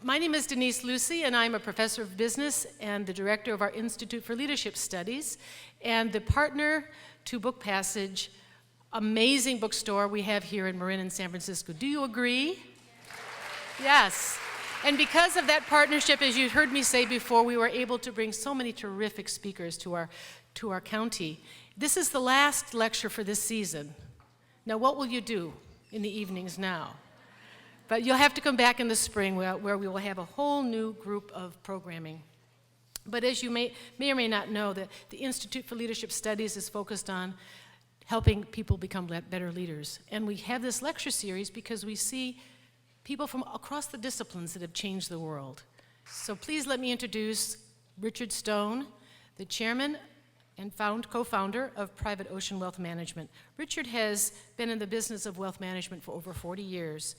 My name is Denise Lucy, and I'm a professor of business and the director of our Institute for Leadership Studies, and the partner to Book Passage, amazing bookstore we have here in Marin in San Francisco. Do you agree? Yes. And because of that partnership, as you heard me say before, we were able to bring so many terrific speakers to our county. This is the last lecture for this season. Now, what will you do in the evenings now? But you'll have to come back in the spring where we will have a whole new group of programming. But as you may or may not know, the Institute for Leadership Studies is focused on helping people become better leaders. And we have this lecture series because we see people from across the disciplines that have changed the world. So please let me introduce Richard Stone, the chairman and co-founder of Private Ocean Wealth Management. Richard has been in the business of wealth management for over 40 years.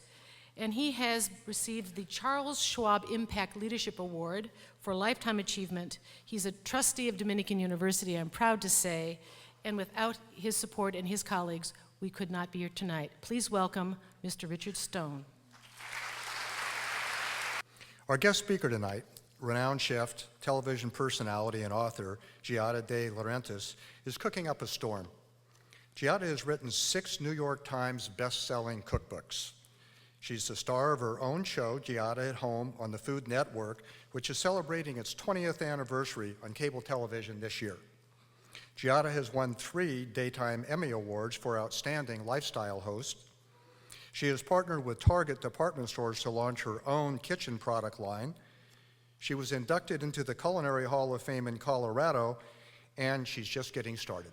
And he has received the Charles Schwab Impact Leadership Award for lifetime achievement. He's a trustee of Dominican University, I'm proud to say, and without his support and his colleagues, we could not be here tonight. Please welcome Mr. Richard Stone. Our guest speaker tonight, renowned chef, television personality, and author, Giada de Laurentiis, is cooking up a storm. Giada has written 6 New York Times best-selling cookbooks. She's the star of her own show, Giada at Home, on the Food Network, which is celebrating its 20th anniversary on cable television this year. Giada has won 3 Daytime Emmy Awards for Outstanding Lifestyle Host. She has partnered with Target department stores to launch her own kitchen product line. She was inducted into the Culinary Hall of Fame in Colorado, and she's just getting started.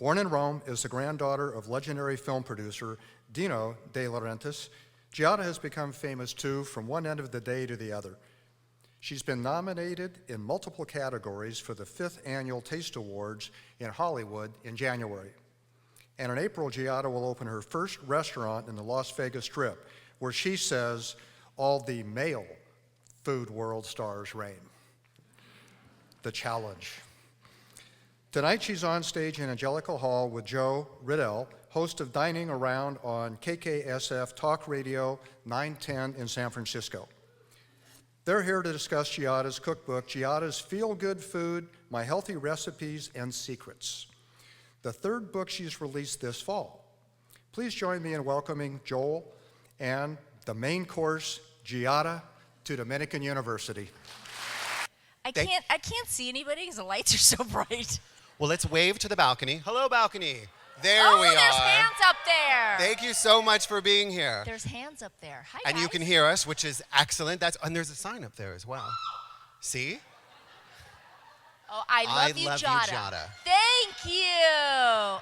Born in Rome as the granddaughter of legendary film producer Giada de Laurentiis, Giada has become famous too from one end of the day to the other. She's been nominated in multiple categories for the 5th Annual Taste Awards in Hollywood in January. And in April, Giada will open her first restaurant in the Las Vegas Strip, where she says all the male food world stars reign. The challenge. Tonight she's on stage in Angelica Hall with Joe Riddell, host of Dining Around on KKSF Talk Radio 910 in San Francisco. They're here to discuss Giada's cookbook, Giada's Feelgood Food, My Healthy Recipes and Secrets, the 3rd book she's released this fall. Please join me in welcoming Joel and the main course, Giada, to Dominican University. I can't see anybody because the lights are so bright. Well, let's wave to the balcony. Hello, balcony. There we are. Oh, there's hands up there. Thank you so much for being here. There's hands up there. Hi, and guys. you can hear us, which is excellent. And there's a sign up there as well. See? Oh, I love you, Giada. Thank you.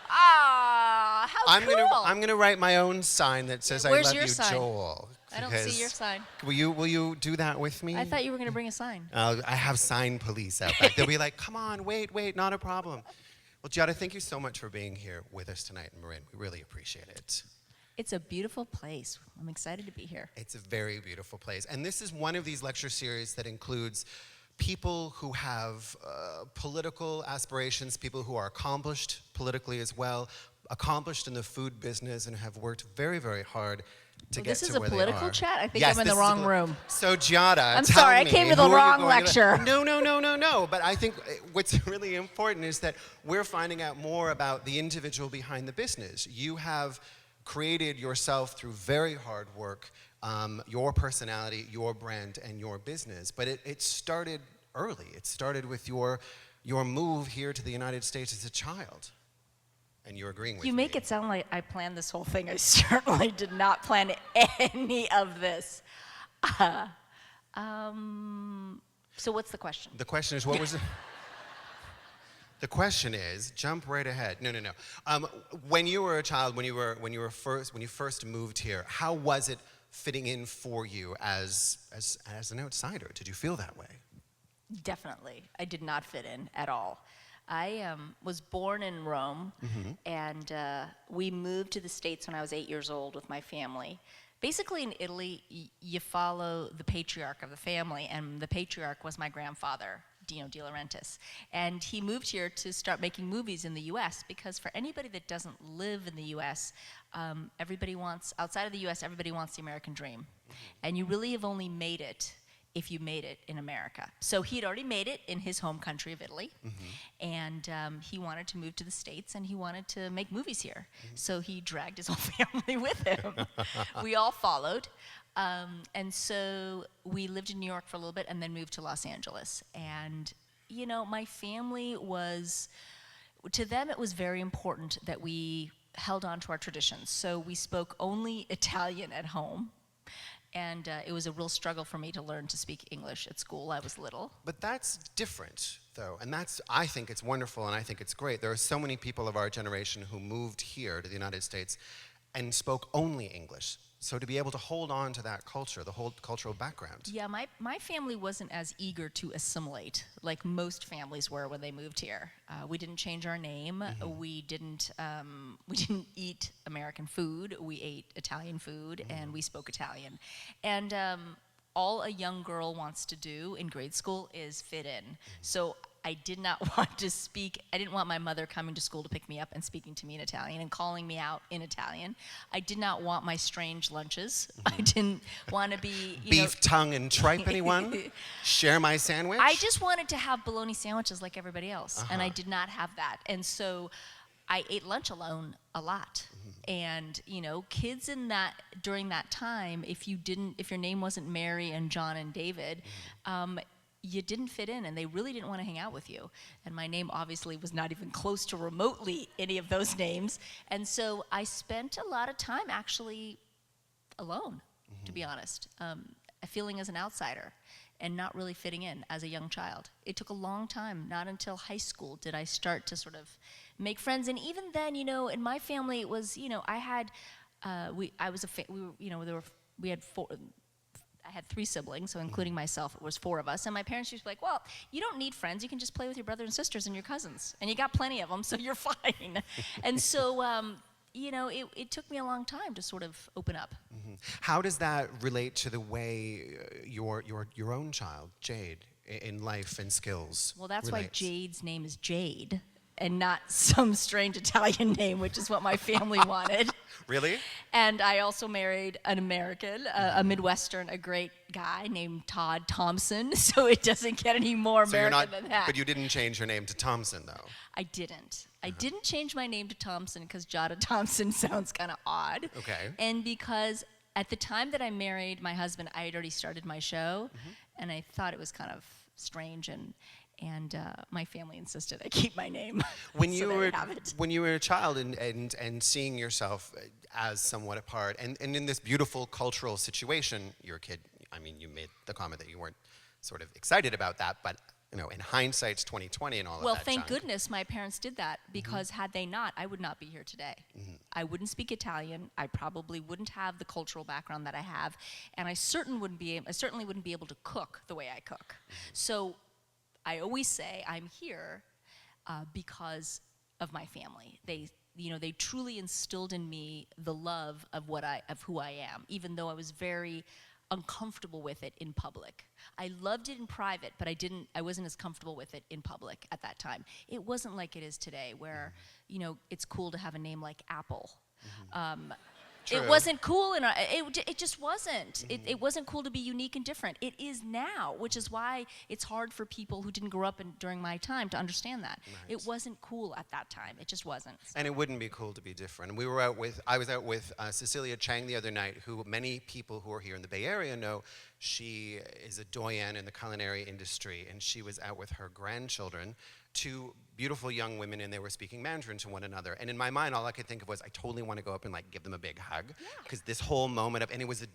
Ah, how cool. I'm gonna write my own sign that says I love you, sign? Joel. I don't see your sign. Will you do that with me? I thought you were gonna bring a sign. I have sign police out back. They'll be like, come on, wait, not a problem. Well, Giada, thank you so much for being here with us tonight in Marin. We really appreciate it. It's a beautiful place. I'm excited to be here. It's a very beautiful place. And this is one of these lecture series that includes people who have political aspirations, people who are accomplished politically as well, accomplished in the food business and have worked very, very hard to get to where they are. This is a political chat? I think I'm in the wrong room. So Giada, I'm sorry, I came to the wrong lecture. No. But I think what's really important is that we're finding out more about the individual behind the business. You have created yourself through very hard work, your personality, your brand, and your business. But it started early. It started with your move here to the United States as a child. And you're agreeing with me. You make it sound like I planned this whole thing. I certainly did not plan any of this. So what's the question? The question is, what was the... The question is, jump right ahead. No. When you were a child, when you first moved here, how was it fitting in for you as an outsider? Did you feel that way? Definitely. I did not fit in at all. I was born in Rome, and we moved to the States when I was 8 years old with my family. Basically, in Italy, you follow the patriarch of the family, and the patriarch was my grandfather, Giada de Laurentiis. And he moved here to start making movies in the U.S. because for anybody that doesn't live in the U.S., everybody wants, outside of the U.S., everybody wants the American dream. And you really have only made it if you made it in America. So he had already made it in his home country of Italy, and he wanted to move to the States, and he wanted to make movies here. So he dragged his whole family with him. We all followed. And so we lived in New York for a little bit and then moved to Los Angeles. And, you know, my family was, to them it was very important that we held on to our traditions. So we spoke only Italian at home. And it was a real struggle for me to learn to speak English at school. I was little. But that's different, though, and I think it's wonderful and I think it's great. There are so many people of our generation who moved here to the United States and spoke only English. So to be able to hold on to that culture, the whole cultural background. Yeah, my family wasn't as eager to assimilate like most families were when they moved here. We didn't change our name. We didn't eat American food. We ate Italian food, and we spoke Italian. And all a young girl wants to do in grade school is fit in. So I did not want to speak, I didn't want my mother coming to school to pick me up and speaking to me in Italian and calling me out in Italian. I did not want my strange lunches. I didn't want to be, Beef tongue and tripe, anyone? Share my sandwich? I just wanted to have bologna sandwiches like everybody else, and I did not have that. And so I ate lunch alone a lot. And, you know, kids during that time, if your name wasn't Mary and John and David, you didn't fit in, and they really didn't want to hang out with you. And my name obviously was not even close to remotely any of those names. And so I spent a lot of time actually alone, to be honest, feeling as an outsider and not really fitting in as a young child. It took a long time. Not until high school did I start to sort of make friends. And even then, you know, in my family, it was, you know, I had three siblings, so including myself, it was four of us. And my parents used to be like, well, you don't need friends. You can just play with your brothers and sisters and your cousins. And you got plenty of them, so you're fine. And so, you know, it took me a long time to sort of open up. How does that relate to the way your own child, Jade, in life and skills Well, that's relates? why Jade's name is Jade and not some strange Italian name, which is what my family wanted. Really? And I also married an American, a Midwestern, a great guy named Todd Thompson, so it doesn't get any more American than that. But you didn't change your name to Thompson, though. I didn't. I didn't change my name to Thompson because Giada Thompson sounds kind of odd. Okay. And because at the time that I married my husband, I had already started my show, and I thought it was kind of strange, and my family insisted I keep my name. When so you there were you have it. when you were a child and seeing yourself as somewhat apart, and in this beautiful cultural situation, you're a kid. I mean, you made the comment that you weren't sort of excited about that, but you know, in hindsight, it's 2020 and all of that. Well, thank junk. goodness my parents did that, because had they not, I would not be here today. I wouldn't speak Italian. I probably wouldn't have the cultural background that I have, and I certainly wouldn't be able to cook the way I cook. So I always say I'm here because of my family. They truly instilled in me the love of who I am, even though I was very uncomfortable with it in public. I loved it in private, but I wasn't as comfortable with it in public at that time. It wasn't like it is today, where, you know, it's cool to have a name like Apple. It wasn't cool, it just wasn't. It wasn't cool to be unique and different. It is now, which is why it's hard for people who didn't grow up during my time to understand that. Right. It wasn't cool at that time. It just wasn't. And it wouldn't be cool to be different. I was out with Cecilia Chang the other night, who many people who are here in the Bay Area know. She is a doyen in the culinary industry, and she was out with her grandchildren, two beautiful young women, and they were speaking Mandarin to one another. And in my mind, all I could think of was, I totally want to go up and like give them a big hug, because this whole moment and it was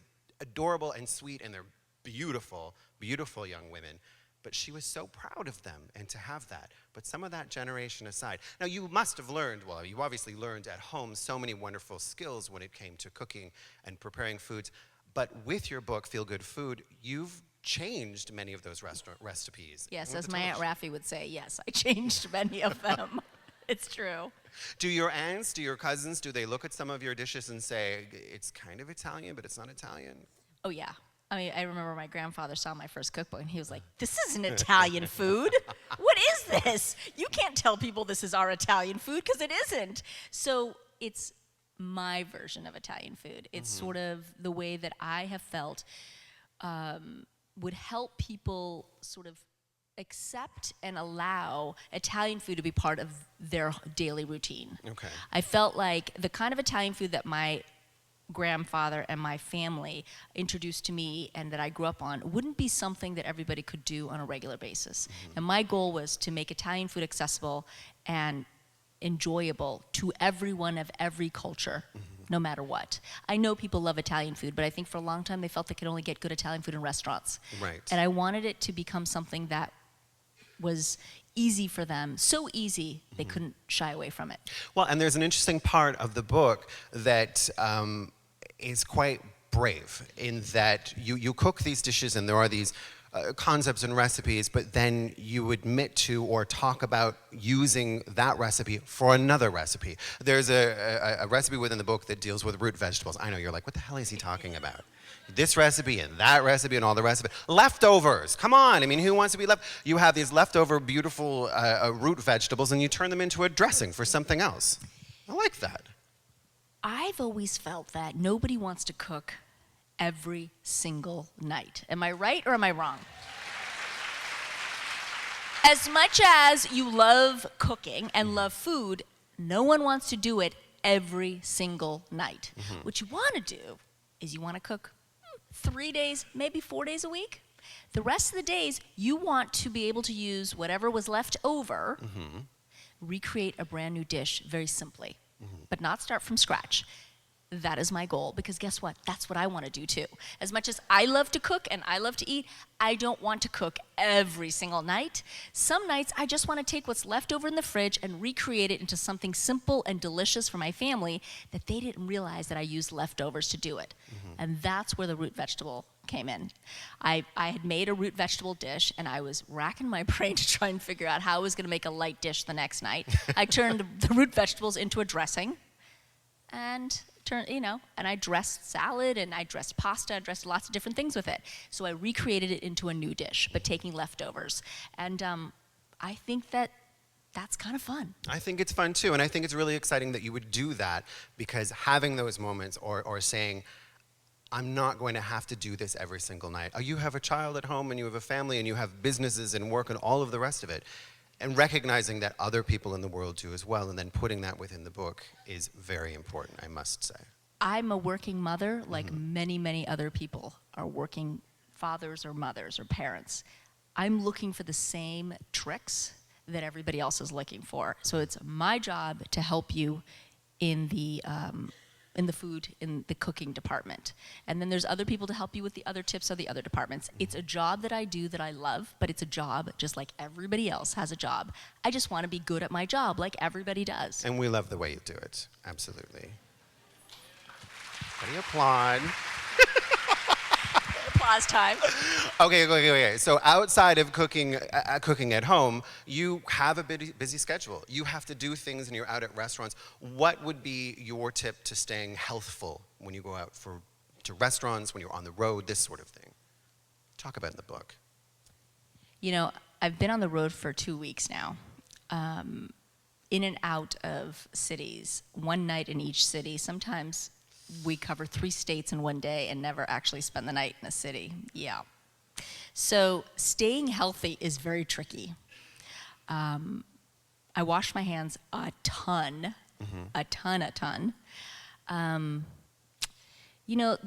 adorable and sweet, and they're beautiful, beautiful young women. But she was so proud of them, and to have that. But some of that generation aside. Now, you must have learned, well, you obviously learned at home so many wonderful skills when it came to cooking and preparing foods. But with your book, Feel Good Food, you've changed many of those restaurant recipes. Yes, You want as to my tell Aunt us? Raffi would say, yes, I changed many of them. It's true. Do your aunts, do your cousins, do they look at some of your dishes and say, it's kind of Italian, but it's not Italian? Oh, yeah. I mean, I remember my grandfather saw my first cookbook, and he was like, this isn't Italian food. What is this? You can't tell people this is our Italian food, because it isn't. So it's my version of Italian food. It's sort of the way that I have felt would help people sort of accept and allow Italian food to be part of their daily routine. Okay. I felt like the kind of Italian food that my grandfather and my family introduced to me and that I grew up on wouldn't be something that everybody could do on a regular basis. And my goal was to make Italian food accessible and enjoyable to everyone of every culture, no matter what. I know people love Italian food, but I think for a long time they felt they could only get good Italian food in restaurants. Right. And I wanted it to become something that was easy for them, so easy they couldn't shy away from it. Well, and there's an interesting part of the book that is quite brave in that you cook these dishes and there are these concepts and recipes, but then you admit to or talk about using that recipe for another recipe. There's a recipe within the book that deals with root vegetables. I know, you're like, what the hell is he talking about? This recipe and that recipe and all the rest of it. Leftovers, come on. I mean, who wants to be left? You have these leftover beautiful root vegetables and you turn them into a dressing for something else. I like that. I've always felt that nobody wants to cook every single night. Am I right or am I wrong? As much as you love cooking and love food, no one wants to do it every single night. What you want to do is you want to cook 3 days, maybe 4 days a week. The rest of the days, you want to be able to use whatever was left over, recreate a brand new dish very simply, but not start from scratch. That is my goal, because guess what? That's what I want to do too. As much as I love to cook and I love to eat, I don't want to cook every single night. Some nights I just want to take what's left over in the fridge and recreate it into something simple and delicious for my family that they didn't realize that I used leftovers to do it. And that's where the root vegetable came in. I had made a root vegetable dish and I was racking my brain to try and figure out how I was going to make a light dish the next night. I turned the root vegetables into a dressing and and I dressed salad and I dressed pasta, I dressed lots of different things with it. So I recreated it into a new dish, but taking leftovers. And I think that that's kind of fun. I think it's fun too, and I think it's really exciting that you would do that, because having those moments or saying, I'm not going to have to do this every single night. You have a child at home and you have a family and you have businesses and work and all of the rest of it. And recognizing that other people in the world do as well, and then putting that within the book is very important, I must say. I'm a working mother, like many, many other people are working fathers or mothers or parents. I'm looking for the same tricks that everybody else is looking for. So it's my job to help you in the food, in the cooking department. And then there's other people to help you with the other tips of the other departments. It's a job that I do that I love, but it's a job just like everybody else has a job. I just want to be good at my job like everybody does. And we love the way you do it, absolutely. How do you applaud? Applause time. Okay. So outside of cooking at home, you have a busy schedule. You have to do things and you're out at restaurants. What would be your tip to staying healthful when you go out to restaurants, when you're on the road, this sort of thing? Talk about it in the book. You know, I've been on the road for 2 weeks now, in and out of cities, one night in each city. Sometimes we cover 3 states in one day and never actually spend the night in a city. Yeah. So staying healthy is very tricky. I wash my hands a ton. You know,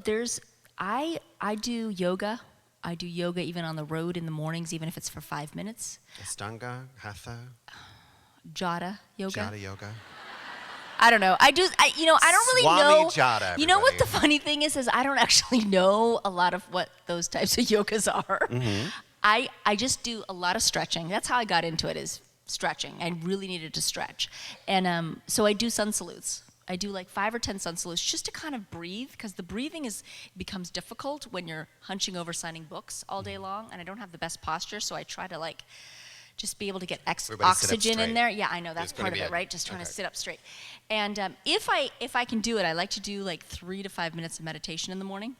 I do yoga. I do yoga even on the road in the mornings, even if it's for 5 minutes. Ashtanga, Hatha. Jata yoga. Jata yoga. I don't know. I don't really Swami know. Jata, everybody. You know what the funny thing is I don't actually know a lot of what those types of yogas are. I just do a lot of stretching. That's how I got into it, is stretching. I really needed to stretch. And so I do sun salutes. I do like 5 or 10 sun salutes just to kind of breathe, because the breathing becomes difficult when you're hunching over signing books all day long, and I don't have the best posture, so I try to just be able to get oxygen in there. Yeah, I know, that's part of it, right? Just trying to sit up straight. And if I can do it, I like to do like 3 to 5 minutes of meditation in the morning.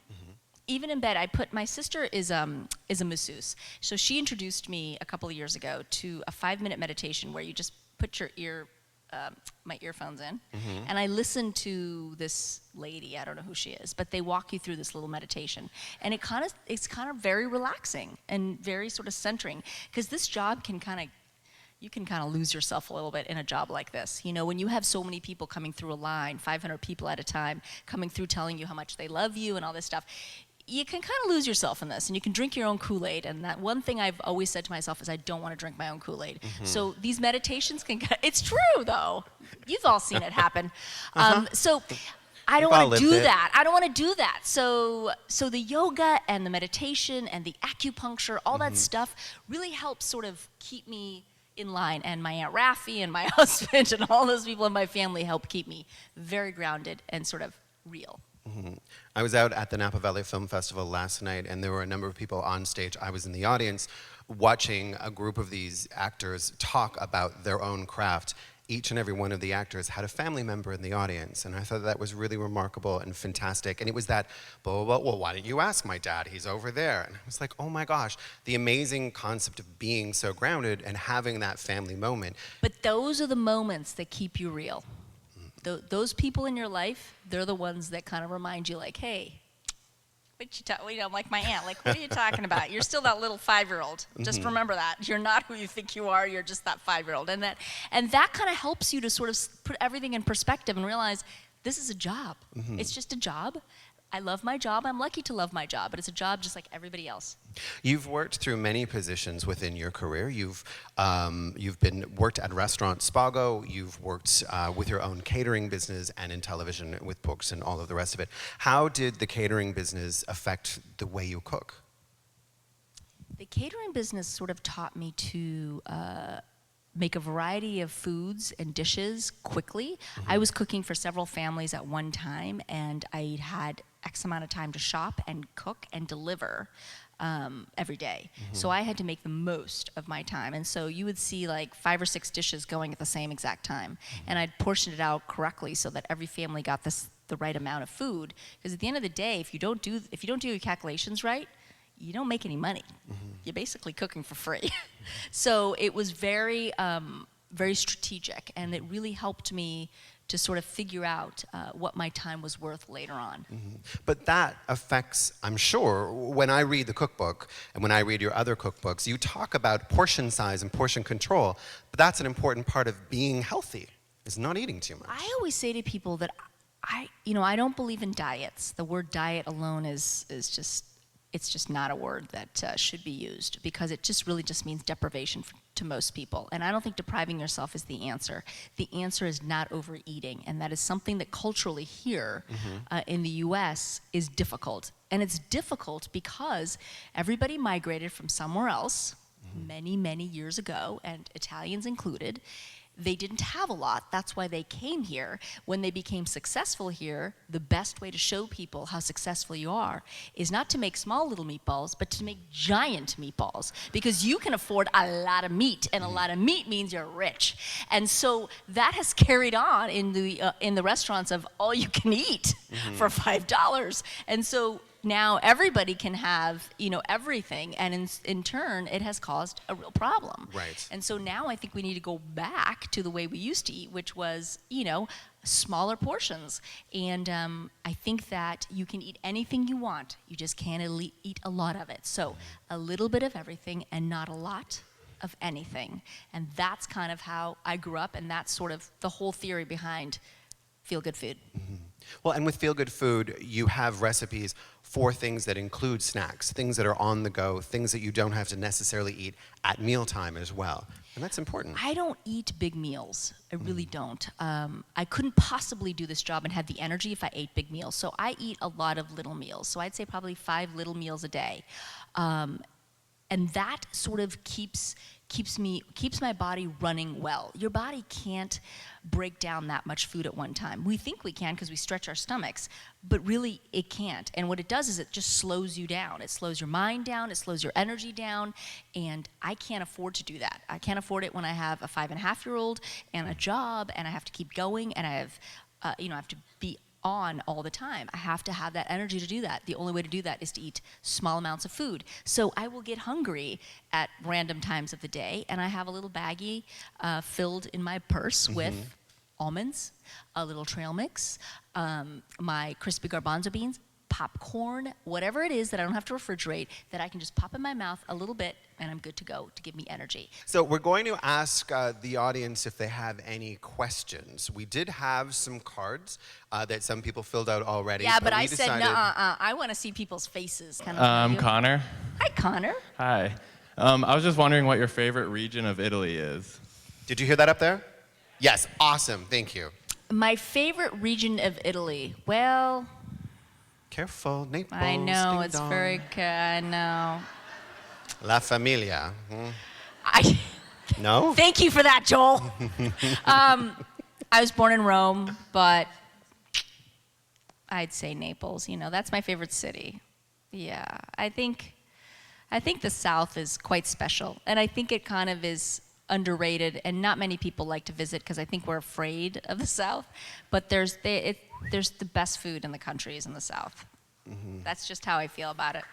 Even in bed, my sister is a masseuse. So she introduced me a couple of years ago to a 5-minute meditation where you just put your my earphones in, and I listen to this lady. I don't know who she is, but they walk you through this little meditation, and it's kind of very relaxing and very sort of centering, because this job you can kind of lose yourself a little bit in a job like this. You know, when you have so many people coming through a line, 500 people at a time, coming through telling you how much they love you and all this stuff, you can kind of lose yourself in this, and you can drink your own Kool-Aid. And that one thing I've always said to myself is I don't want to drink my own Kool-Aid. So these meditations it's true though. You've all seen it happen. So I don't want to do that. I don't want to do that. So the yoga and the meditation and the acupuncture, all that stuff really helps sort of keep me in line. And my Aunt Raffi and my husband and all those people in my family help keep me very grounded and sort of real. I was out at the Napa Valley Film Festival last night, and there were a number of people on stage. I was in the audience watching a group of these actors talk about their own craft. Each and every one of the actors had a family member in the audience, and I thought that was really remarkable and fantastic. And it was that, well, why don't you ask my dad? He's over there. And I was like, oh my gosh, the amazing concept of being so grounded and having that family moment. But those are the moments that keep you real. Those people in your life, they're the ones that kind of remind you, like, hey, like my aunt, like, what are you talking about? You're still that little 5-year-old. Just remember that. You're not who you think you are. You're just that 5-year-old. And that kind of helps you to sort of put everything in perspective and realize this is a job. It's just a job. I love my job. I'm lucky to love my job, but it's a job just like everybody else. You've worked through many positions within your career. You've worked at restaurant Spago. You've worked with your own catering business and in television with books and all of the rest of it. How did the catering business affect the way you cook? The catering business sort of taught me to make a variety of foods and dishes quickly. I was cooking for several families at one time, and I had X amount of time to shop and cook and deliver every day. So I had to make the most of my time. And so you would see like 5 or 6 dishes going at the same exact time. And I'd portion it out correctly so that every family got the right amount of food. Because at the end of the day, if you don't do your calculations right, you don't make any money. You're basically cooking for free. So it was very, very strategic, and it really helped me to sort of figure out what my time was worth later on. But that affects, I'm sure, when I read the cookbook and when I read your other cookbooks, you talk about portion size and portion control, but that's an important part of being healthy, is not eating too much. I always say to people that I don't believe in diets. The word diet alone is just, it's just not a word that should be used, because it just really just means deprivation to most people. And I don't think depriving yourself is the answer. The answer is not overeating, and that is something that culturally here in the US is difficult. And it's difficult because everybody migrated from somewhere else many, many years ago, and Italians included. They didn't have a lot. That's why they came here. When they became successful here, the best way to show people how successful you are is not to make small little meatballs, but to make giant meatballs, because you can afford a lot of meat, and a lot of meat means you're rich. And so that has carried on in the restaurants of all you can eat for $5. And so now everybody can have, everything, and in turn, it has caused a real problem. Right. And so now I think we need to go back to the way we used to eat, which was, smaller portions. And I think that you can eat anything you want. You just can't eat a lot of it. So a little bit of everything and not a lot of anything. And that's kind of how I grew up, and that's sort of the whole theory behind Feelgood food. Well, and with Feelgood food, you have recipes for things that include snacks, things that are on the go, things that you don't have to necessarily eat at mealtime as well. And that's important. I don't eat big meals. I really don't. I couldn't possibly do this job and have the energy if I ate big meals. So I eat a lot of little meals. So I'd say probably 5 little meals a day. And that sort of keeps my body running well. Your body can't break down that much food at one time. We think we can because we stretch our stomachs, but really it can't. And what it does is it just slows you down. It slows your mind down, it slows your energy down, and I can't afford to do that. I can't afford it when I have a 5.5-year-old and a job, and I have to keep going, and I have, I have to be on all the time. I have to have that energy to do that. The only way to do that is to eat small amounts of food. So I will get hungry at random times of the day, and I have a little baggie filled in my purse with almonds, a little trail mix, my crispy garbanzo beans, popcorn, whatever it is that I don't have to refrigerate, that I can just pop in my mouth a little bit and I'm good to go to give me energy. So we're going to ask the audience if they have any questions. We did have some cards that some people filled out already. Yeah, but we I said, decided- I want to see people's faces. Can I I'm you? Connor. Hi, Connor. Hi. I was just wondering what your favorite region of Italy is. Did you hear that up there? Yes, awesome, thank you. My favorite region of Italy, well, Careful, Naples. I know, ding it's dong. very, I know. La Familia. I No? Thank you for that, Joel. I was born in Rome, but I'd say Naples. You know, that's my favorite city. Yeah, I think the South is quite special, and I think it kind of is underrated, and not many people like to visit because I think we're afraid of the South. But there's the best food in the country is in the South. That's just how I feel about it.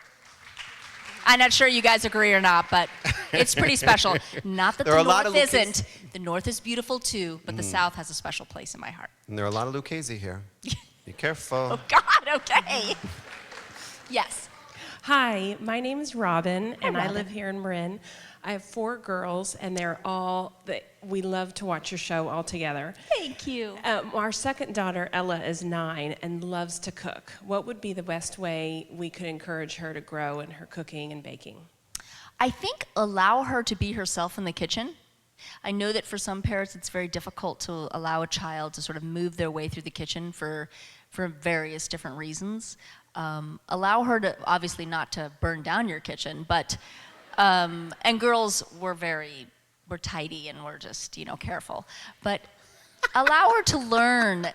I'm not sure you guys agree or not, but it's pretty special. Not that There are the a lot of North Lucchese- isn't. The North is beautiful too, but the South has a special place in my heart. And there are a lot of Lucchese here. Be careful. Oh God, okay. Yes. Hi, my name is Robin, and I Robin. live here in Marin. I have 4 girls, and we love to watch your show all together. Thank you. Our second daughter, Ella, is 9 and loves to cook. What would be the best way we could encourage her to grow in her cooking and baking? I think allow her to be herself in the kitchen. I know that for some parents it's very difficult to allow a child to sort of move their way through the kitchen for various different reasons. Allow her to, obviously not to burn down your kitchen, but, and girls, we're tidy and we're just, careful. But allow her to learn,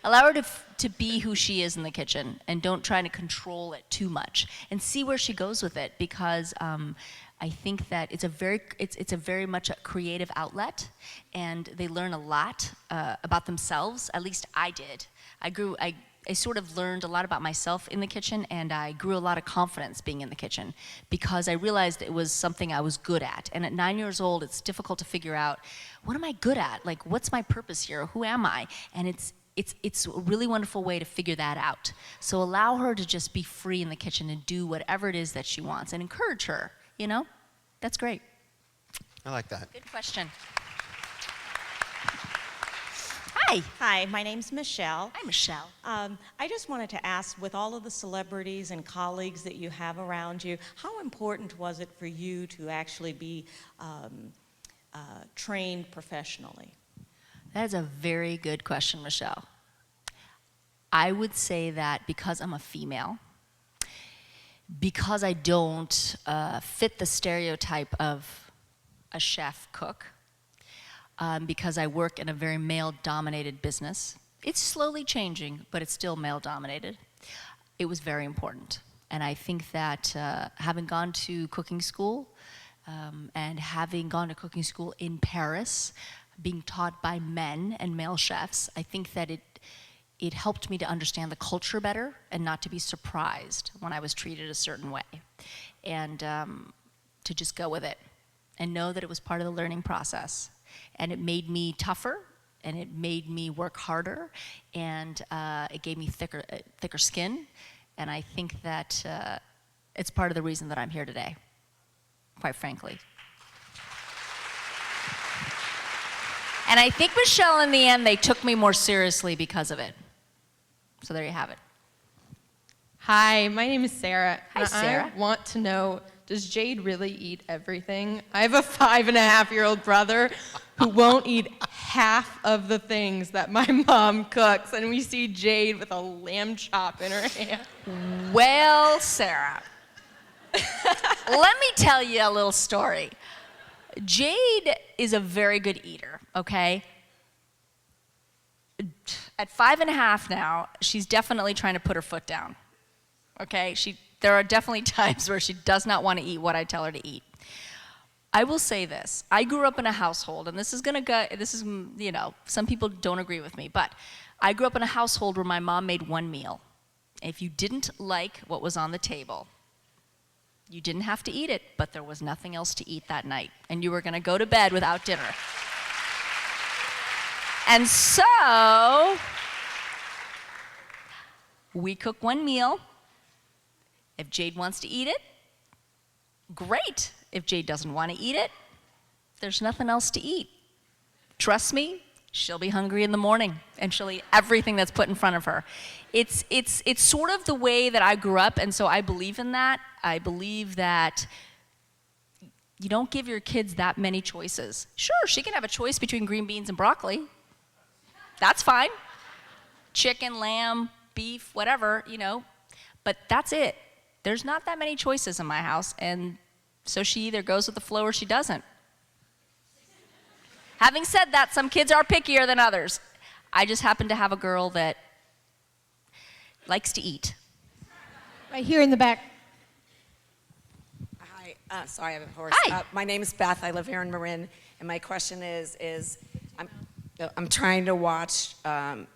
allow her to be who she is in the kitchen, and don't try to control it too much, and see where she goes with it, because I think that it's a very much a creative outlet, and they learn a lot about themselves. At least I did. I sort of learned a lot about myself in the kitchen, and I grew a lot of confidence being in the kitchen because I realized it was something I was good at. And at 9 years old, it's difficult to figure out, what am I good at? Like, what's my purpose here? Who am I? And it's a really wonderful way to figure that out. So allow her to just be free in the kitchen and do whatever it is that she wants, and encourage her, That's great. I like that. Good question. Hi. Hi, my name's Michelle. Hi, Michelle. I just wanted to ask, with all of the celebrities and colleagues that you have around you, how important was it for you to actually be trained professionally? That is a very good question, Michelle. I would say that because I'm a female, because I don't fit the stereotype of a chef cook, because I work in a very male-dominated business. It's slowly changing, but it's still male-dominated. It was very important. And I think that having gone to cooking school, and having gone to cooking school in Paris, being taught by men and male chefs, I think that it helped me to understand the culture better and not to be surprised when I was treated a certain way. And to just go with it and know that it was part of the learning process. And it made me tougher, and it made me work harder, and it gave me thicker skin. And I think that it's part of the reason that I'm here today, quite frankly. And I think, Michelle, in the end, they took me more seriously because of it. So there you have it. Hi, my name is Sarah. Hi, and Sarah. I want to know, does Jade really eat everything? I have a 5.5-year-old brother who won't eat half of the things that my mom cooks, and we see Jade with a lamb chop in her hand. Well, Sarah, let me tell you a little story. Jade is a very good eater, okay? At 5.5 now, she's definitely trying to put her foot down, okay? There are definitely times where she does not want to eat what I tell her to eat. I will say this. I grew up in a household, and some people don't agree with me, but I grew up in a household where my mom made one meal. If you didn't like what was on the table, you didn't have to eat it, but there was nothing else to eat that night, and you were going to go to bed without dinner. And so we cook one meal. If Jade wants to eat it, great. If Jade doesn't want to eat it, there's nothing else to eat. Trust me, she'll be hungry in the morning, and she'll eat everything that's put in front of her. It's sort of the way that I grew up, and so I believe in that. I believe that you don't give your kids that many choices. Sure, she can have a choice between green beans and broccoli. That's fine. Chicken, lamb, beef, whatever, you know. But that's it. There's not that many choices in my house, and so she either goes with the flow or she doesn't. Having said that, some kids are pickier than others. I just happen to have a girl that likes to eat. Right here in the back. Hi, sorry, I have a horse. Hi. My name is Beth. I live here in Marin, and my question is I'm trying to watch the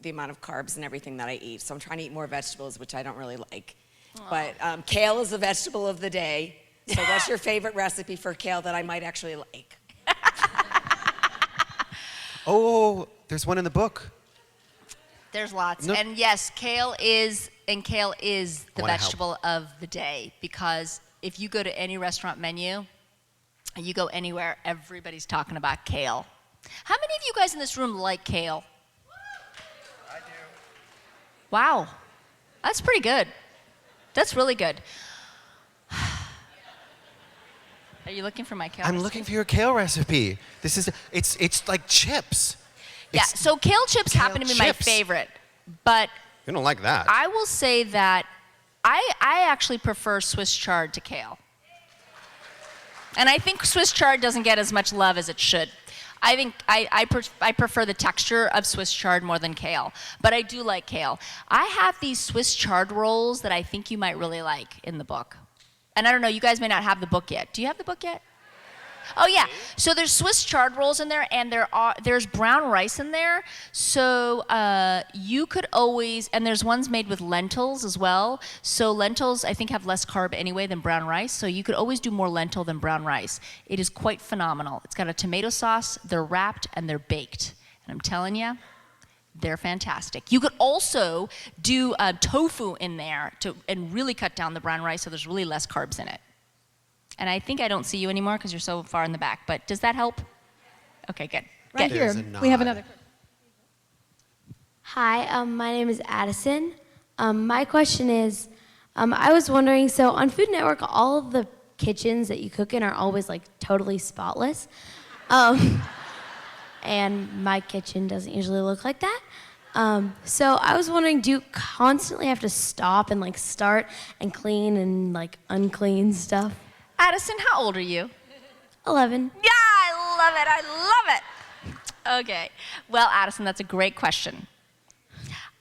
amount of carbs and everything that I eat. So I'm trying to eat more vegetables, which I don't really like. But kale is the vegetable of the day. So what's your favorite recipe for kale that I might actually like? Oh, there's one in the book. There's lots. Nope. And yes, kale is the wanna vegetable of the day, because if you go to any restaurant menu, you go anywhere, everybody's talking about kale. How many of you guys in this room like kale? I do. Wow. That's pretty good. That's really good. Are you looking for my kale I'm recipe? looking for your kale recipe. This is, it's like chips. Yeah, It's- so kale chips kale happen to be my chips. favorite. But You don't like that. I will say that I actually prefer Swiss chard to kale. And I think Swiss chard doesn't get as much love as it should. I think I prefer the texture of Swiss chard more than kale, but I do like kale. I have these Swiss chard rolls that I think you might really like in the book. And I don't know, you guys may not have the book yet. Do you have the book yet? Oh yeah, so there's Swiss chard rolls in there, and there's brown rice in there. So you could always, and there's ones made with lentils as well. So lentils, I think, have less carb anyway than brown rice. So you could always do more lentil than brown rice. It is quite phenomenal. It's got a tomato sauce, they're wrapped, and they're baked. And I'm telling you, they're fantastic. You could also do tofu in there and really cut down the brown rice so there's really less carbs in it. And I think I don't see you anymore because you're so far in the back, but does that help? Okay, good. Right Good. here. There's a We have nod. another. Hi, my name is Addison. My question is, I was wondering, so on Food Network, all of the kitchens that you cook in are always like totally spotless. And my kitchen doesn't usually look like that. So I was wondering, do you constantly have to stop and like start and clean and like unclean stuff? Addison, how old are you? 11. Yeah, I love it. I love it. Okay. Well, Addison, that's a great question.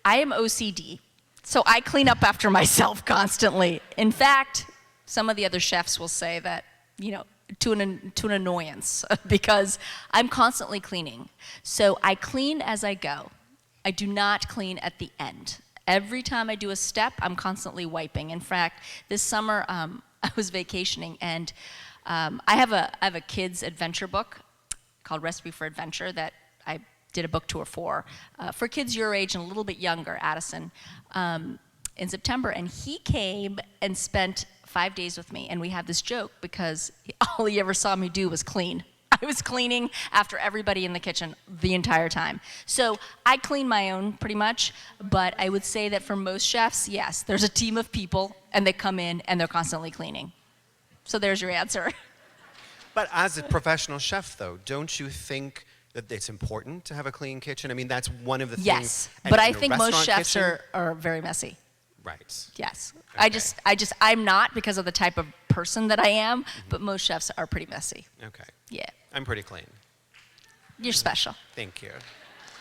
I am OCD, so I clean up after myself constantly. In fact, some of the other chefs will say that, you know, to an annoyance because I'm constantly cleaning. So I clean as I go. I do not clean at the end. Every time I do a step, I'm constantly wiping. In fact, this summer, I was vacationing, and I have a kids' adventure book called Recipe for Adventure that I did a book tour for kids your age and a little bit younger, Addison, in September. And he came and spent 5 days with me, and we had this joke because all he ever saw me do was clean. I was cleaning after everybody in the kitchen the entire time. So I clean my own pretty much, but I would say that for most chefs, yes, there's a team of people and they come in and they're constantly cleaning. So there's your answer. But as a professional chef, though, don't you think that it's important to have a clean kitchen? I mean, that's one of the things. Yes, and but in I a think most restaurant chefs kitchen- are very messy. Right. Yes. Okay. I'm not because of the type of person that I am, but most chefs are pretty messy. Okay. Yeah. I'm pretty clean. You're special. Thank you.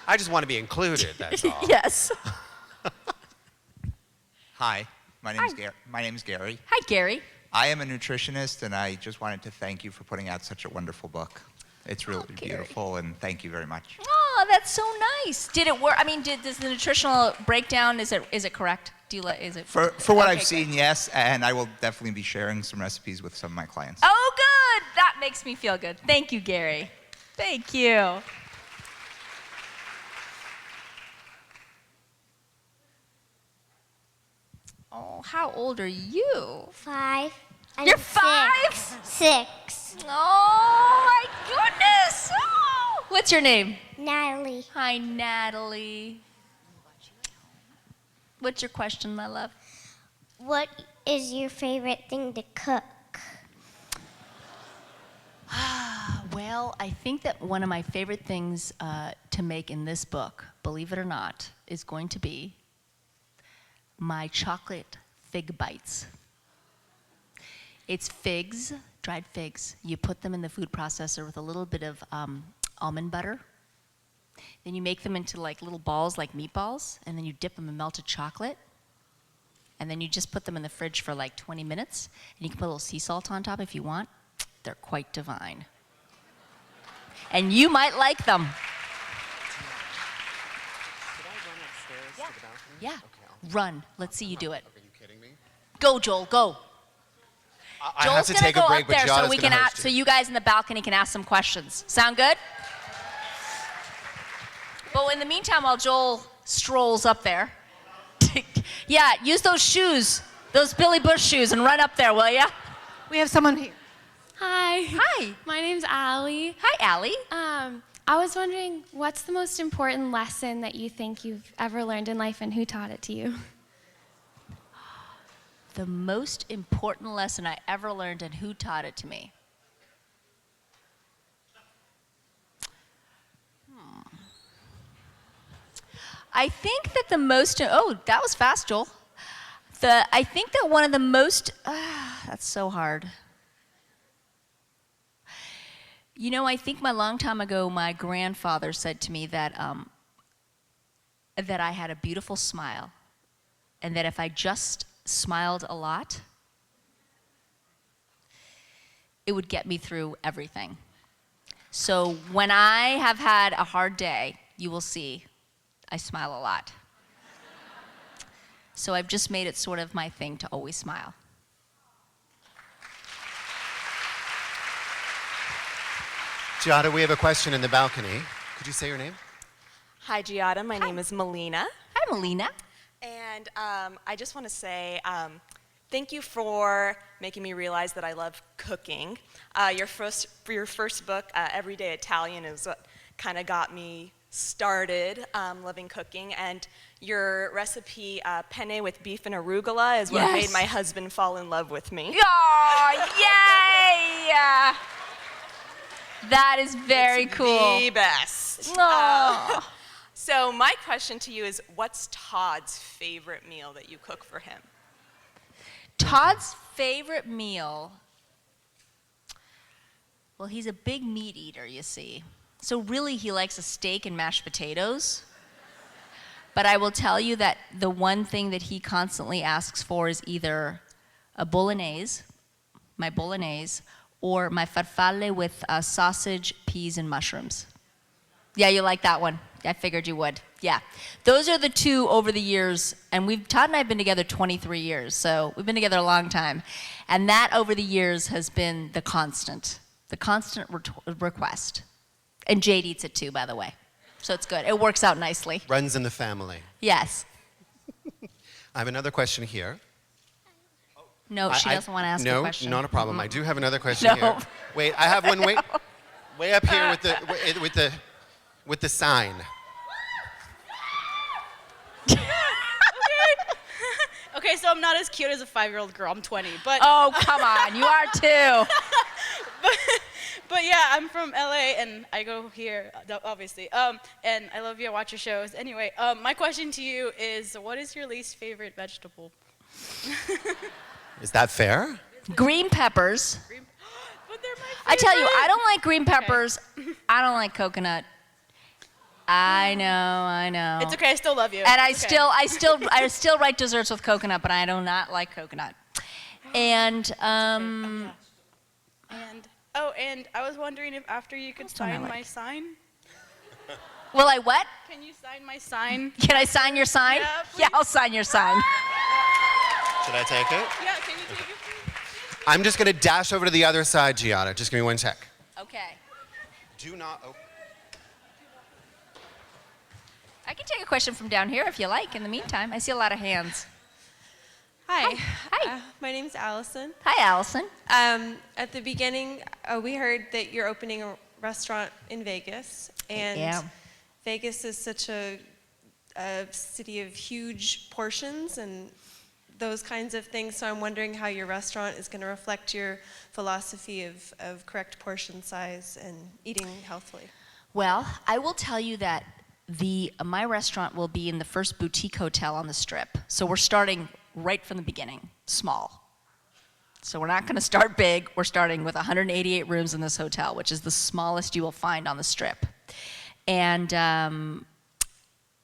I just want to be included, that's all. Yes. Hi, my name is Gary. Hi, Gary. I am a nutritionist, and I just wanted to thank you for putting out such a wonderful book. It's really Gary. beautiful, and thank you very much. Oh, that's so nice. Did it work? I mean, does the nutritional breakdown, is it correct? Is it? For what Okay, I've good. seen, yes, and I will definitely be sharing some recipes with some of my clients. Oh, good. That makes me feel good. Thank you, Gary. Thank you. Oh, how old are you? 5. You're 5? 6. Oh my goodness! Oh. What's your name? Natalie. Hi, Natalie. What's your question, my love? What is your favorite thing to cook? Well, I think that one of my favorite things to make in this book, believe it or not, is going to be my chocolate fig bites. It's figs, dried figs. You put them in the food processor with a little bit of almond butter. Then you make them into like little balls like meatballs, and then you dip them in melted chocolate. And then you just put them in the fridge for like 20 minutes, and you can put a little sea salt on top if you want. They're quite divine. And you might like them. Should I run upstairs to the balcony? Yeah. Okay, Run. Let's see you do it. Are you kidding me? Go, Joel, go. I have Joel's to gonna take go a break, up but there Giada's so we gonna can host so you. you guys in the balcony can ask some questions. Sound good? But in the meantime, while Joel strolls up there, yeah, use those shoes, those Billy Bush shoes, and run up there, will ya? We have someone here. Hi. Hi. My name's Allie. Hi, Allie. I was wondering, what's the most important lesson that you think you've ever learned in life, and who taught it to you? The most important lesson I ever learned, and who taught it to me? I think that the most, oh, that was fast, Joel. I think that one of the most, that's so hard. You know, I think a long time ago, my grandfather said to me that, that I had a beautiful smile, and that if I just smiled a lot, it would get me through everything. So when I have had a hard day, you will see I smile a lot. So I've just made it sort of my thing to always smile. Giada, we have a question in the balcony. Could you say your name? Hi, Giada. My name is Melina. Hi, Melina. And I just want to say thank you for making me realize that I love cooking. Your first book, Everyday Italian, is what kind of got me started loving cooking. And your recipe, penne with beef and arugula, is what made my husband fall in love with me. Oh, yay! That is very cool. The best. So my question to you is, what's Todd's favorite meal that you cook for him? Todd's favorite meal, well, he's a big meat eater, you see. So really, he likes a steak and mashed potatoes. But I will tell you that the one thing that he constantly asks for is either a bolognese, my bolognese, or my farfalle with sausage, peas, and mushrooms. Yeah, you like that one. I figured you would. Yeah. Those are the two over the years, and Todd and I have been together 23 years, so we've been together a long time. And that over the years has been the constant request. And Jade eats it too, by the way. So it's good. It works out nicely. Runs in the family. Yes. I have another question here. No, she doesn't want to ask a question. No, not a problem. I do have another question here. Wait, I have one way up here with the sign. Okay, so I'm not as cute as a 5-year-old girl. I'm 20, but oh, come on, you are too. But yeah, I'm from LA and I go here, obviously. And I love you. I watch your shows. Anyway, my question to you is, what is your least favorite vegetable? Is that fair? Green peppers. But they're my favorite. I tell you, I don't like green peppers. I don't like coconut. I know. It's okay. I still love you. And I still write desserts with coconut, but I do not like coconut. And and I was wondering if after you could sign my sign. Will I what? Can you sign my sign? Can I sign your sign? Yeah, I'll sign your sign. Should I take it? Yeah, can you take it, please? I'm just going to dash over to the other side, Giada. Just give me one sec. Okay. Do not open. I can take a question from down here if you like in the meantime. I see a lot of hands. Hi. Hi. My name's Allison. Hi, Allison. At the beginning, we heard that you're opening a restaurant in Vegas. And Yeah. Vegas is such a city of huge portions and those kinds of things. So I'm wondering how your restaurant is going to reflect your philosophy of correct portion size and eating healthily. Well, I will tell you that my restaurant will be in the first boutique hotel on the Strip. So we're starting right from the beginning, small. So we're not going to start big. We're starting with 188 rooms in this hotel, which is the smallest you will find on the Strip. And I'm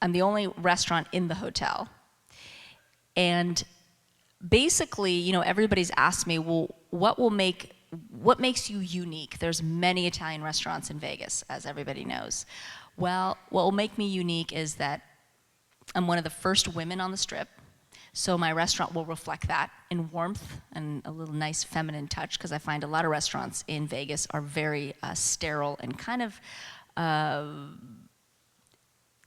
the only restaurant in the hotel. And basically, you know, everybody's asked me, well, what makes you unique? There's many Italian restaurants in Vegas, as everybody knows. Well, what will make me unique is that I'm one of the first women on the Strip. So my restaurant will reflect that in warmth and a little nice feminine touch, because I find a lot of restaurants in Vegas are very sterile and kind of,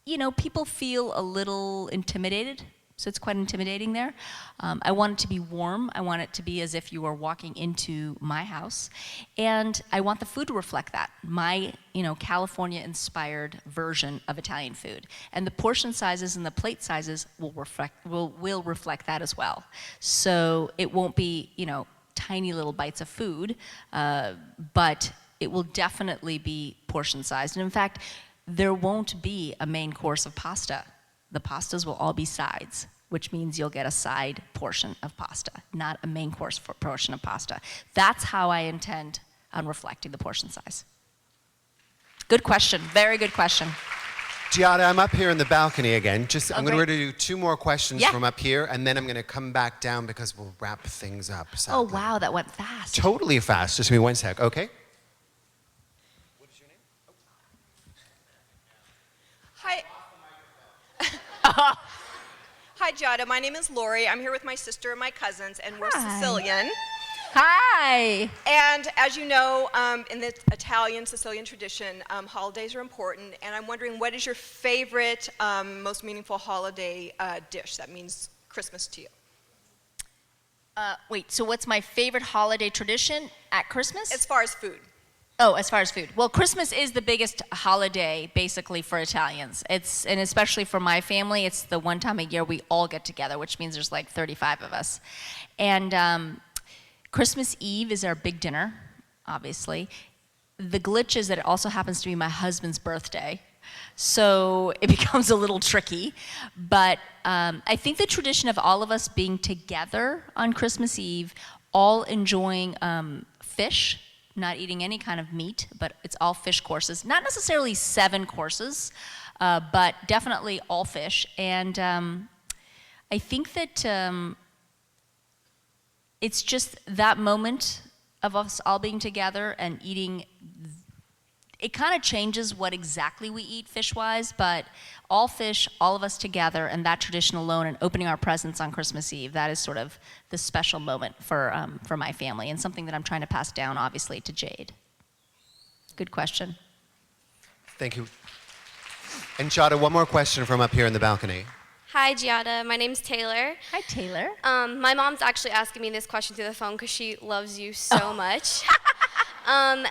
you know, people feel a little intimidated. So it's quite intimidating there. I want it to be warm. I want it to be as if you were walking into my house. And I want the food to reflect that, my, you know, California-inspired version of Italian food. And the portion sizes and the plate sizes will reflect that as well. So it won't be, you know, tiny little bites of food, but it will definitely be portion sized. And in fact, there won't be a main course of pasta. The pastas will all be sides, which means you'll get a side portion of pasta, not a main course portion of pasta. That's how I intend on reflecting the portion size. Good question, very good question. Giada, I'm up here in the balcony again. I'm going to great. do 2 more questions Yeah. from up here, and then I'm going to come back down because we'll wrap things up. Oh, sadly. wow, that went fast. Totally fast. Just give me 1 sec, okay? Hi. Hi, Giada. My name is Lori. I'm here with my sister and my cousins, and we're Sicilian. Hi. And as you know, in the Italian Sicilian tradition, holidays are important. And I'm wondering, what is your favorite, most meaningful holiday dish that means Christmas to you? Wait, so what's my favorite holiday tradition at Christmas? As far as food. Oh, as far as food. Well, Christmas is the biggest holiday, basically, for Italians. And especially for my family, it's the one time a year we all get together, which means there's like 35 of us. And Christmas Eve is our big dinner, obviously. The glitch is that it also happens to be my husband's birthday. So it becomes a little tricky. But I think the tradition of all of us being together on Christmas Eve, all enjoying fish, not eating any kind of meat, but it's all fish courses. Not necessarily 7 courses, but definitely all fish. And I think that it's just that moment of us all being together and eating. It kind of changes what exactly we eat fish-wise, but all fish, all of us together, and that tradition alone, and opening our presents on Christmas Eve, that is sort of the special moment for my family, and something that I'm trying to pass down, obviously, to Jade. Good question. Thank you. And Giada, one more question from up here in the balcony. Hi, Giada. My name's Taylor. Hi, Taylor. My mom's actually asking me this question through the phone because she loves you so much. And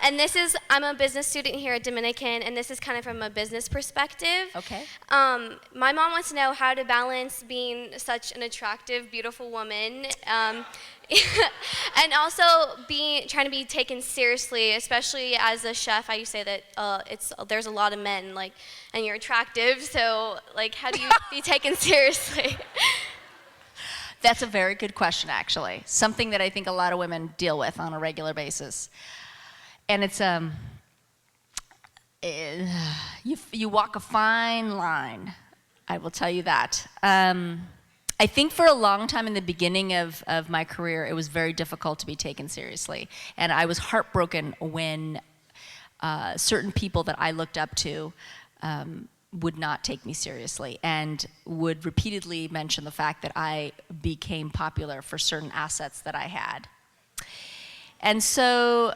I'm a business student here at Dominican, and this is kind of from a business perspective. Okay. My mom wants to know how to balance being such an attractive, beautiful woman, and also trying to be taken seriously, especially as a chef. I say that there's a lot of men, and you're attractive, so how do you be taken seriously? That's a very good question, actually. Something that I think a lot of women deal with on a regular basis. And it's you walk a fine line, I will tell you that. I think for a long time in the beginning of my career, it was very difficult to be taken seriously. And I was heartbroken when certain people that I looked up to would not take me seriously and would repeatedly mention the fact that I became popular for certain assets that I had. And so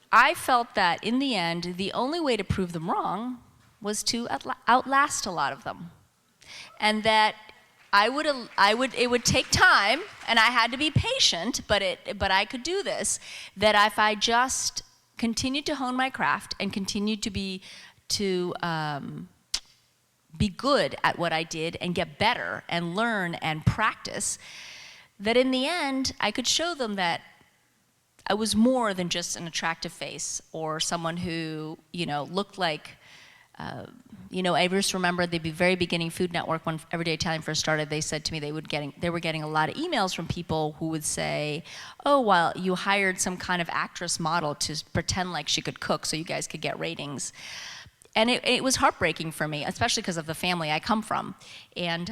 I felt that in the end, the only way to prove them wrong was to outlast a lot of them. And that it would take time, and I had to be patient, but I could do this, that if I just continued to hone my craft and continued to be good at what I did and get better and learn and practice, that in the end, I could show them that I was more than just an attractive face or someone who, looked like, I just remember the very beginning Food Network, when Everyday Italian first started, they said to me they were getting a lot of emails from people who would say, oh, well, you hired some kind of actress model to pretend like she could cook so you guys could get ratings. And it was heartbreaking for me, especially because of the family I come from. And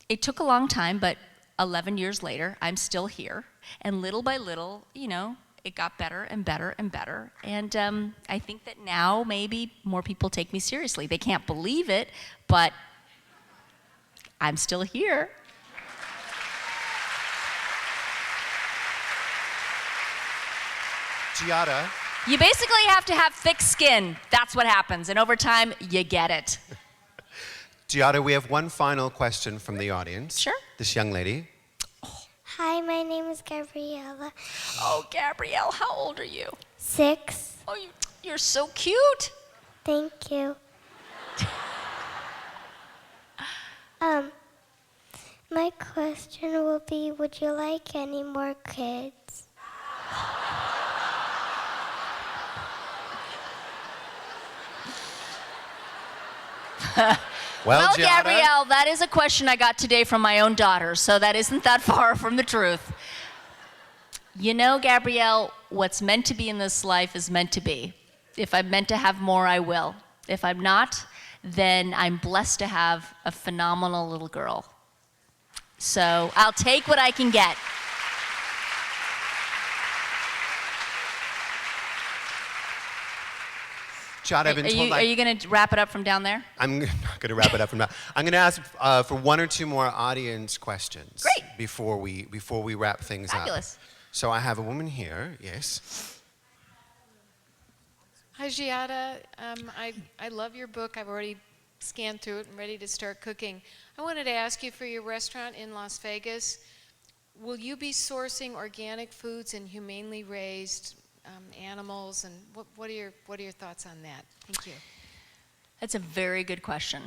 it took a long time, but 11 years later, I'm still here. And little by little, it got better and better and better. And I think that now maybe more people take me seriously. They can't believe it, but I'm still here. Giada. You basically have to have thick skin. That's what happens. And over time, you get it. Giada, we have one final question from the audience. Sure. This young lady. Hi, my name is Gabriella. Oh, Gabrielle, how old are you? 6. Oh, you're so cute. Thank you. My question will be, would you like any more kids? Well, Giada, Gabrielle, that is a question I got today from my own daughter, so that isn't that far from the truth. Gabrielle, what's meant to be in this life is meant to be. If I'm meant to have more, I will. If I'm not, then I'm blessed to have a phenomenal little girl. So I'll take what I can get. Giada, I've been told Are you going to wrap it up from down there? I'm not going to wrap it up from now. I'm going to ask for one or two more audience questions. Great. Before we wrap things up. Fabulous. So I have a woman here. Yes. Hi, Giada. I love your book. I've already scanned through it and ready to start cooking. I wanted to ask you, for your restaurant in Las Vegas, will you be sourcing organic foods and humanely raised animals, and what are your thoughts on that? Thank you. That's a very good question.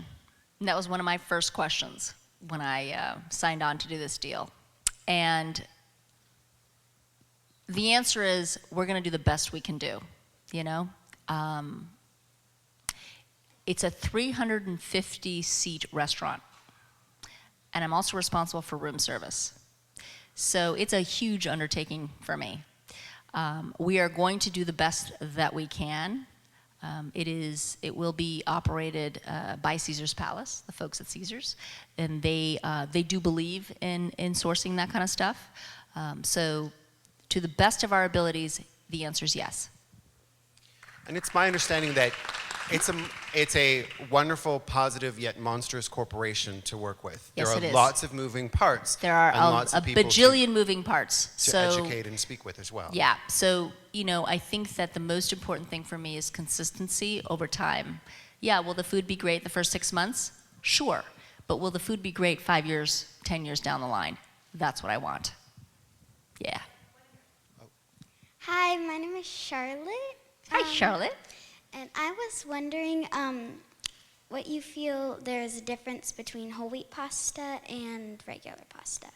And that was one of my first questions when I signed on to do this deal. And the answer is, we're going to do the best we can do. It's a 350-seat restaurant, and I'm also responsible for room service. So it's a huge undertaking for me. We are going to do the best that we can. It will be operated by Caesar's Palace, the folks at Caesar's, and they do believe in sourcing that kind of stuff. So to the best of our abilities, the answer is yes. And it's my understanding that it's a wonderful, positive, yet monstrous corporation to work with. Yes, there it are is. lots of moving parts. There are and lots a of people bajillion moving parts. to educate and speak with as well. Yeah, so, I think that the most important thing for me is consistency over time. Yeah, will the food be great the first 6 months? Sure. But will the food be great 5 years, 10 years down the line? That's what I want. Yeah. Hi, my name is Charlotte. Hi, Charlotte. And I was wondering what you feel there's a difference between whole wheat pasta and regular pasta.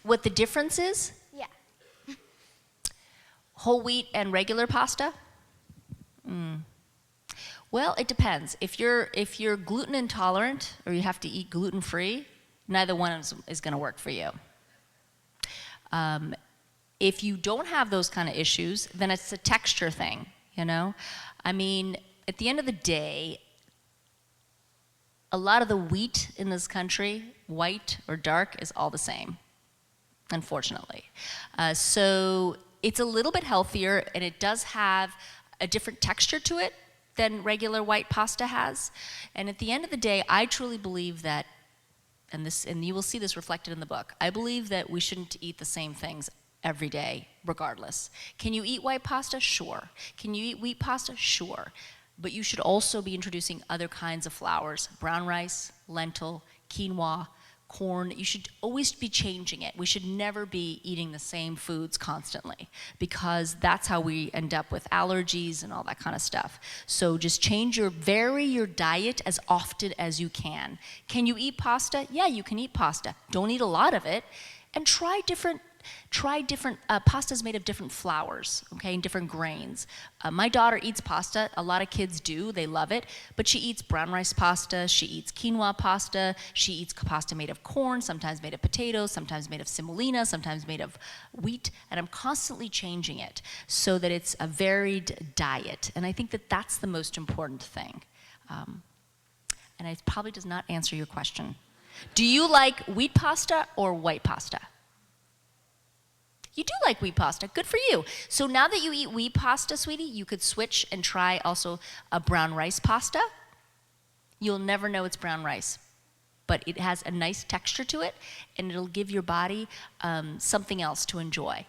What the difference is? Yeah. Whole wheat and regular pasta? Well, it depends. If you're gluten intolerant or you have to eat gluten-free, neither one is going to work for you. If you don't have those kind of issues, then it's a texture thing, I mean, at the end of the day, a lot of the wheat in this country, white or dark, is all the same, unfortunately. So it's a little bit healthier, and it does have a different texture to it than regular white pasta has. And at the end of the day, I truly believe that, and you will see this reflected in the book, I believe that we shouldn't eat the same things every day, regardless. Can you eat white pasta? Sure. Can you eat wheat pasta? Sure. But you should also be introducing other kinds of flours: brown rice, lentil, quinoa, corn. You should always be changing it. We should never be eating the same foods constantly, because that's how we end up with allergies and all that kind of stuff. So just vary your diet as often as you can. Can you eat pasta? Yeah, you can eat pasta. Don't eat a lot of it, and try different pastas made of different flours, okay, and different grains. My daughter eats pasta. A lot of kids do. They love it. But she eats brown rice pasta. She eats quinoa pasta. She eats pasta made of corn, sometimes made of potatoes, sometimes made of semolina, sometimes made of wheat. And I'm constantly changing it so that it's a varied diet. And I think that that's the most important thing. And it probably does not answer your question. Do you like wheat pasta or white pasta? You do like wheat pasta. Good for you. So now that you eat wheat pasta, sweetie, you could switch and try also a brown rice pasta. You'll never know it's brown rice, but it has a nice texture to it, and it'll give your body something else to enjoy.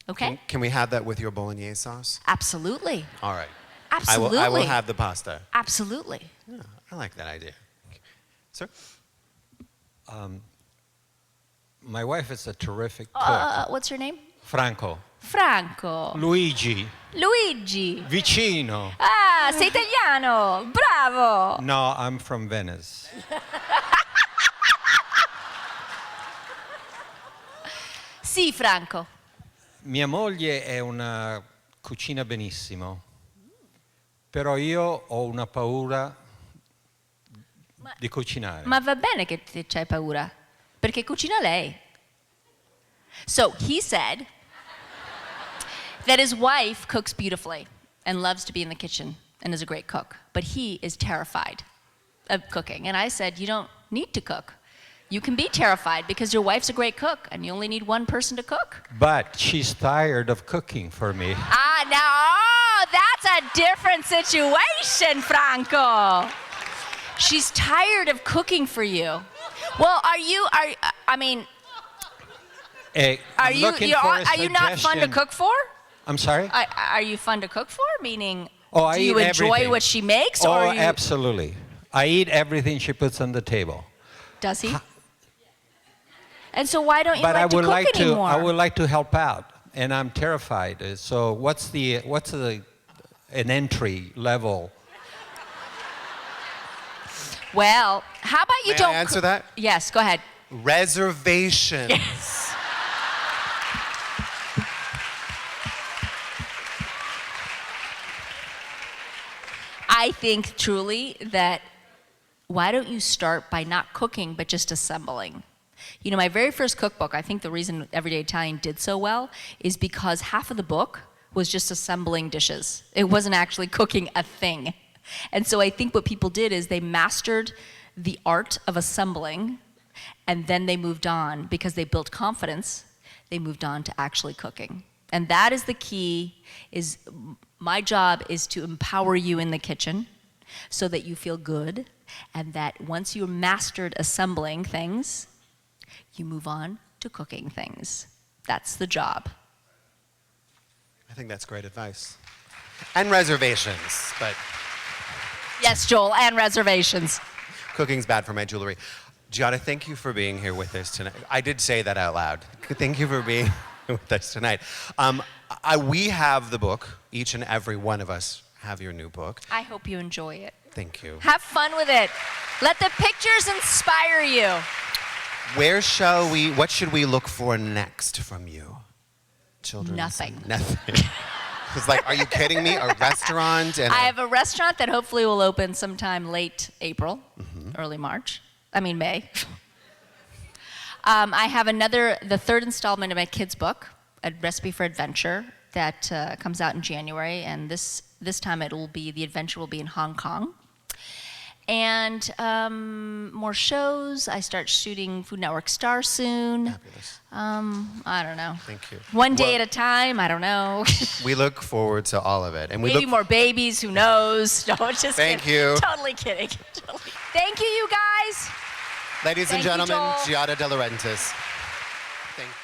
Okay? Can we have that with your bolognese sauce? Absolutely. All right. Absolutely. I will have the pasta. Absolutely. Yeah, I like that idea. Sir? My wife is a terrific cook. What's your name? Franco. Franco. Luigi. Luigi. Vicino. Ah, sei italiano. Bravo. No, I'm from Venice. Sì, Franco. Mia moglie è una cucina benissimo, però io ho una paura di cucinare. Ma va bene che c'hai paura, perché cucina lei. So he said that his wife cooks beautifully and loves to be in the kitchen and is a great cook, but he is terrified of cooking. And I said, you don't need to cook. You can be terrified because your wife's a great cook and you only need one person to cook. But she's tired of cooking for me. Ah, now, that's a different situation, Franco. She's tired of cooking for you. Well, are you not fun to cook for? I'm sorry? Are you fun to cook for? Meaning, I do you eat enjoy everything. what she makes? Oh, or you... absolutely. I eat everything she puts on the table. Does he? And so why don't you But like to cook anymore? I would like to help out, and I'm terrified. So what's an entry level? Well, how about you May don't I answer that? Yes, go ahead. Reservations. Yes. I think truly that why don't you start by not cooking but just assembling? You know, my very first cookbook, I think the reason Everyday Italian did so well is because half of the book was just assembling dishes. It wasn't actually cooking a thing. And so I think what people did is they mastered the art of assembling, and then they moved on because they built confidence. They moved on to actually cooking. And that is the key. Is my job is to empower you in the kitchen so that you feel good, and that once you're mastered assembling things, you move on to cooking things. That's the job. I think that's great advice. And reservations, but Yes, Joel, and reservations. cooking's bad for my jewelry. Giada, thank you for being here with us tonight. I did say that out loud. Thank you for being with us tonight. We have the book. Each and every one of us have your new book. I hope you enjoy it. Thank you. Have fun with it. Let the pictures inspire you. What should we look for next from you? Children's. Nothing. Nothing. It's like, are you kidding me? A restaurant? And I have a restaurant that hopefully will open sometime late April, early May. I have the third installment of my kids' book, A Recipe for Adventure, that comes out in January, and this time the adventure will be in Hong Kong. And more shows. I start shooting Food Network Star soon. Fabulous. I don't know. Thank you. One day at a time. I don't know. We look forward to all of it. And Maybe more babies. Who knows? No, just Thank kidding. you. Totally kidding. Thank you, you guys. Ladies and Thank you, gentlemen, Joel. Giada de Laurentiis. Thank you.